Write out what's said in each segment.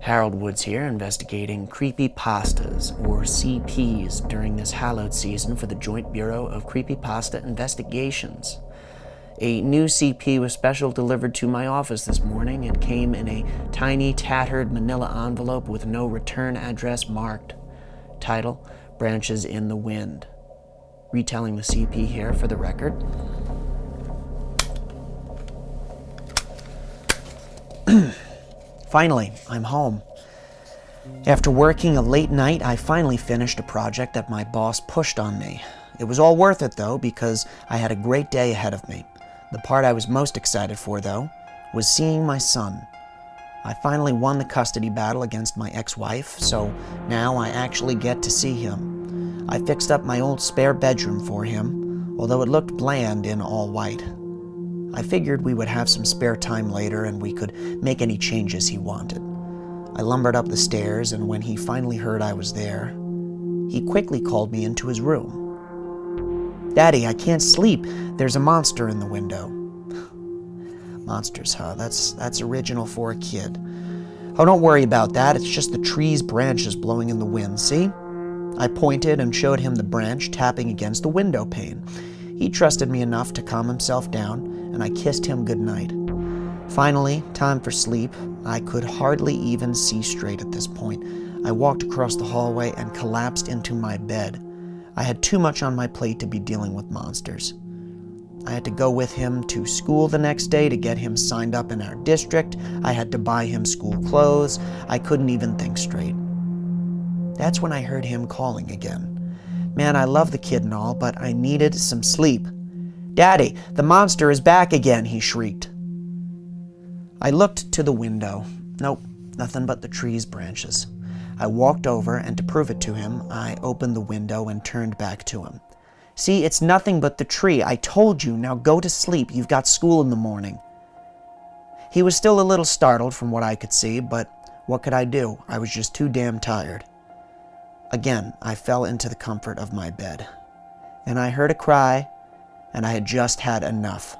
Harold Woods here, investigating creepypastas, or CPs, during this hallowed season for the Joint Bureau of Creepypasta Investigations. A new CP was special delivered to my office this morning. It came in a tiny, tattered manila envelope with no return address marked. Title, Branches in the Wind. Retelling the CP here for the record. Finally, I'm home. After working a late night, I finally finished a project that my boss pushed on me. It was all worth it, though, because I had a great day ahead of me. The part I was most excited for, though, was seeing my son. I finally won the custody battle against my ex-wife, so now I actually get to see him. I fixed up my old spare bedroom for him, although it looked bland in all white. I figured we would have some spare time later and we could make any changes he wanted. I lumbered up the stairs, and when he finally heard I was there, he quickly called me into his room. "Daddy, I can't sleep. There's a monster in the window." Monsters, huh? That's original for a kid. Oh, don't worry about that. It's just the tree's branches blowing in the wind, see? I pointed and showed him the branch tapping against the window pane. He trusted me enough to calm himself down, and I kissed him goodnight. Finally, time for sleep. I could hardly even see straight at this point. I walked across the hallway and collapsed into my bed. I had too much on my plate to be dealing with monsters. I had to go with him to school the next day to get him signed up in our district. I had to buy him school clothes. I couldn't even think straight. That's when I heard him calling again. Man, I love the kid and all, but I needed some sleep. "Daddy, the monster is back again," he shrieked. I looked to the window. Nope, nothing but the tree's branches. I walked over, and to prove it to him, I opened the window and turned back to him. "See, it's nothing but the tree. I told you. Now go to sleep. You've got school in the morning." He was still a little startled from what I could see, but what could I do? I was just too damn tired. Again, I fell into the comfort of my bed. And I heard a cry, and I had just had enough.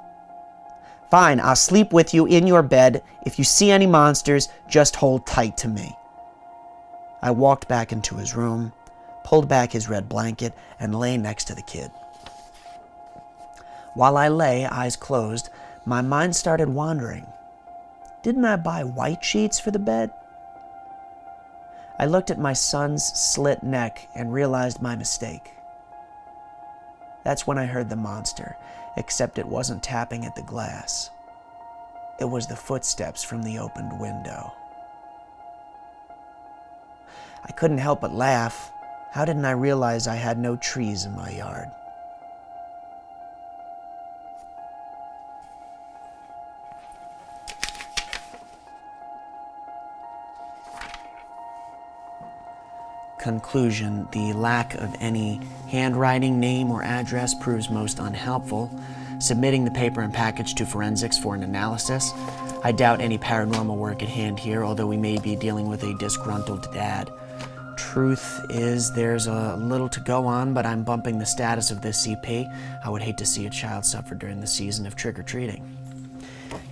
"Fine, I'll sleep with you in your bed. If you see any monsters, just hold tight to me." I walked back into his room, pulled back his red blanket, and lay next to the kid. While I lay, eyes closed, my mind started wandering. Didn't I buy white sheets for the bed? I looked at my son's slit neck and realized my mistake. That's when I heard the monster, except it wasn't tapping at the glass. It was the footsteps from the opened window. I couldn't help but laugh. How didn't I realize I had no trees in my yard? Conclusion: the lack of any handwriting, name, or address proves most unhelpful. Submitting the paper and package to forensics for an analysis. I doubt any paranormal work at hand here, although we may be dealing with a disgruntled dad. Truth is, there's a little to go on, but I'm bumping the status of this CP. I would hate to see a child suffer during the season of trick-or-treating.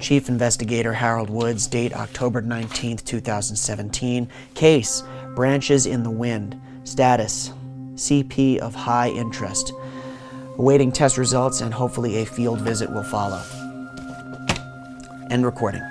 Chief Investigator Harold Woods, date October 19th, 2017. Case, Branches in the Wind. Status, CP of high interest. Awaiting test results, and hopefully a field visit will follow. End recording.